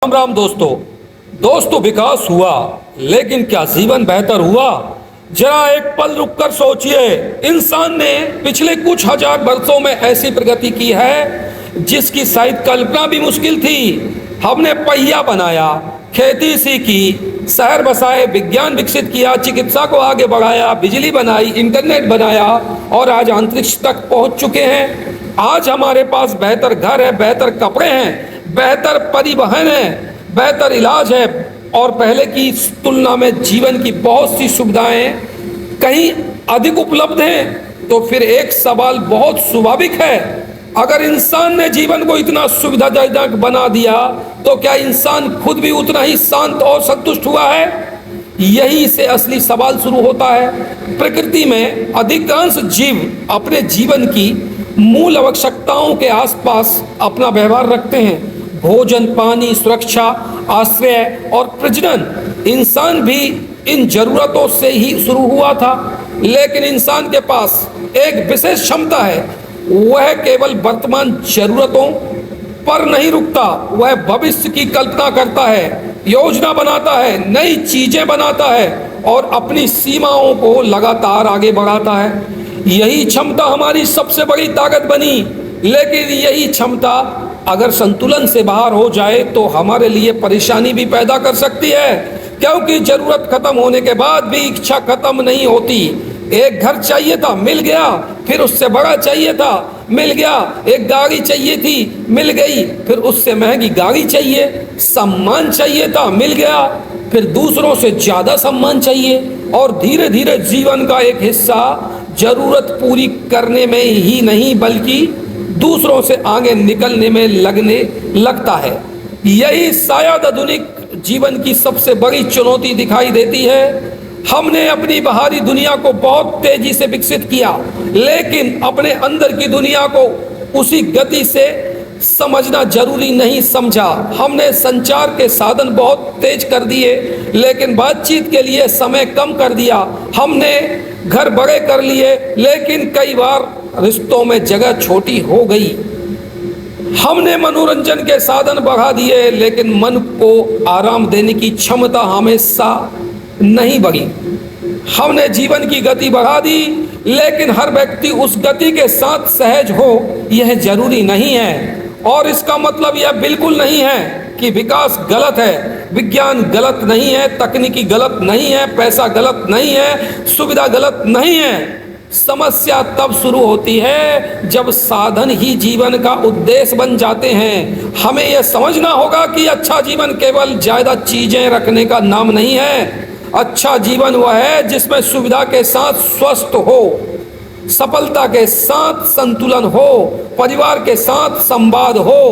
राम राम दोस्तों विकास हुआ, लेकिन क्या जीवन बेहतर हुआ? जरा एक पल रुककर सोचिए। इंसान ने पिछले कुछ हजार वर्षों में ऐसी प्रगति की है जिसकी शायद कल्पना भी मुश्किल थी। हमने पहिया बनाया, खेती सीखी, शहर बसाए, विज्ञान विकसित किया, चिकित्सा को आगे बढ़ाया, बिजली बनाई, इंटरनेट बनाया और आज अंतरिक्ष तक पहुंच चुके हैं। आज हमारे पास बेहतर घर है, बेहतर कपड़े हैं, बेहतर परिवहन है, बेहतर इलाज है और पहले की तुलना में जीवन की बहुत सी सुविधाएं कहीं अधिक उपलब्ध हैं। तो फिर एक सवाल बहुत स्वाभाविक है, अगर इंसान ने जीवन को इतना सुविधाजनक बना दिया तो क्या इंसान खुद भी उतना ही शांत और संतुष्ट हुआ है? यही से असली सवाल शुरू होता है। प्रकृति में अधिकांश जीव अपने जीवन की मूल आवश्यकताओं के आसपास अपना व्यवहार रखते हैं। भोजन, पानी, सुरक्षा, आश्रय और प्रजनन। इंसान भी इन जरूरतों से ही शुरू हुआ था, लेकिन इंसान के पास एक विशेष क्षमता है। वह केवल वर्तमान जरूरतों पर नहीं रुकता, वह भविष्य की कल्पना करता है, योजना बनाता है, नई चीजें बनाता है और अपनी सीमाओं को लगातार आगे बढ़ाता है। यही क्षमता हमारी सबसे बड़ी ताकत बनी, लेकिन यही क्षमता अगर संतुलन से बाहर हो जाए तो हमारे लिए परेशानी भी पैदा कर सकती है, क्योंकि जरूरत खत्म होने के बाद भी इच्छा खत्म नहीं होती। एक घर चाहिए था, मिल गया, फिर उससे बड़ा चाहिए था, मिल गया। एक गाड़ी चाहिए थी, मिल गई, फिर उससे महंगी गाड़ी चाहिए। सम्मान चाहिए था, मिल गया, फिर दूसरों से ज्यादा सम्मान चाहिए और धीरे धीरे जीवन का एक हिस्सा जरूरत पूरी करने में ही नहीं बल्कि दूसरों से आगे निकलने में लगने लगता है। यही शायद आधुनिक जीवन की सबसे बड़ी चुनौती दिखाई देती है। हमने अपनी बाहरी दुनिया को बहुत तेजी से विकसित किया, लेकिन अपने अंदर की दुनिया को उसी गति से समझना जरूरी नहीं समझा। हमने संचार के साधन बहुत तेज कर दिए, लेकिन बातचीत के लिए समय कम कर दिया। हमने घर बड़े कर लिए, लेकिन कई बार रिश्तों में जगह छोटी हो गई। हमने मनोरंजन के साधन बढ़ा दिए, लेकिन मन को आराम देने की क्षमता हमेशा नहीं बढ़ी। हमने जीवन की गति बढ़ा दी, लेकिन हर व्यक्ति उस गति के साथ सहज हो यह जरूरी नहीं है। और इसका मतलब यह बिल्कुल नहीं है कि विकास गलत है, विज्ञान गलत नहीं है, तकनीकी गलत नहीं है, पैसा गलत नहीं है, सुविधा गलत नहीं है। समस्या तब शुरू होती है जब साधन ही जीवन का उद्देश्य बन जाते हैं। हमें यह समझना होगा कि अच्छा जीवन केवल ज्यादा चीजें रखने का नाम नहीं है। अच्छा जीवन वह है जिसमें सुविधा के साथ स्वस्थ हो, सफलता के साथ संतुलन हो, परिवार के साथ संवाद हो,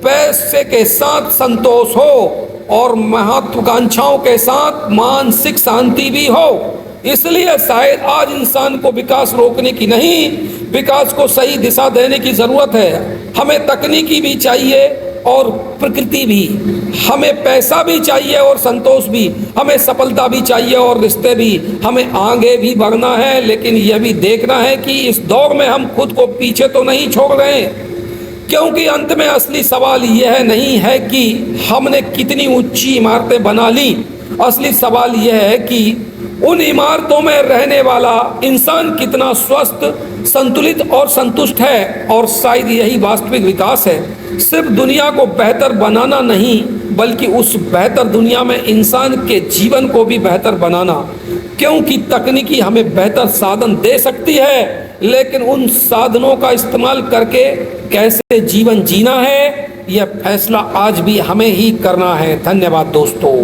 पैसे के साथ संतोष हो और महत्वाकांक्षाओं के साथ मानसिक शांति भी हो। इसलिए शायद आज इंसान को विकास रोकने की नहीं, विकास को सही दिशा देने की जरूरत है। हमें तकनीकी भी चाहिए और प्रकृति भी, हमें पैसा भी चाहिए और संतोष भी, हमें सफलता भी चाहिए और रिश्ते भी। हमें आगे भी बढ़ना है, लेकिन यह भी देखना है कि इस दौर में हम खुद को पीछे तो नहीं छोड़ रहे, क्योंकि अंत में असली सवाल यह नहीं है कि हमने कितनी ऊंची इमारतें बना ली। असली सवाल यह है कि उन इमारतों में रहने वाला इंसान कितना स्वस्थ, संतुलित और संतुष्ट है। और शायद यही वास्तविक विकास है, सिर्फ दुनिया को बेहतर बनाना नहीं, बल्कि उस बेहतर दुनिया में इंसान के जीवन को भी बेहतर बनाना। क्योंकि तकनीकी हमें बेहतर साधन दे सकती है, लेकिन उन साधनों का इस्तेमाल करके कैसे जीवन जीना है, यह फैसला आज भी हमें ही करना है। धन्यवाद दोस्तों।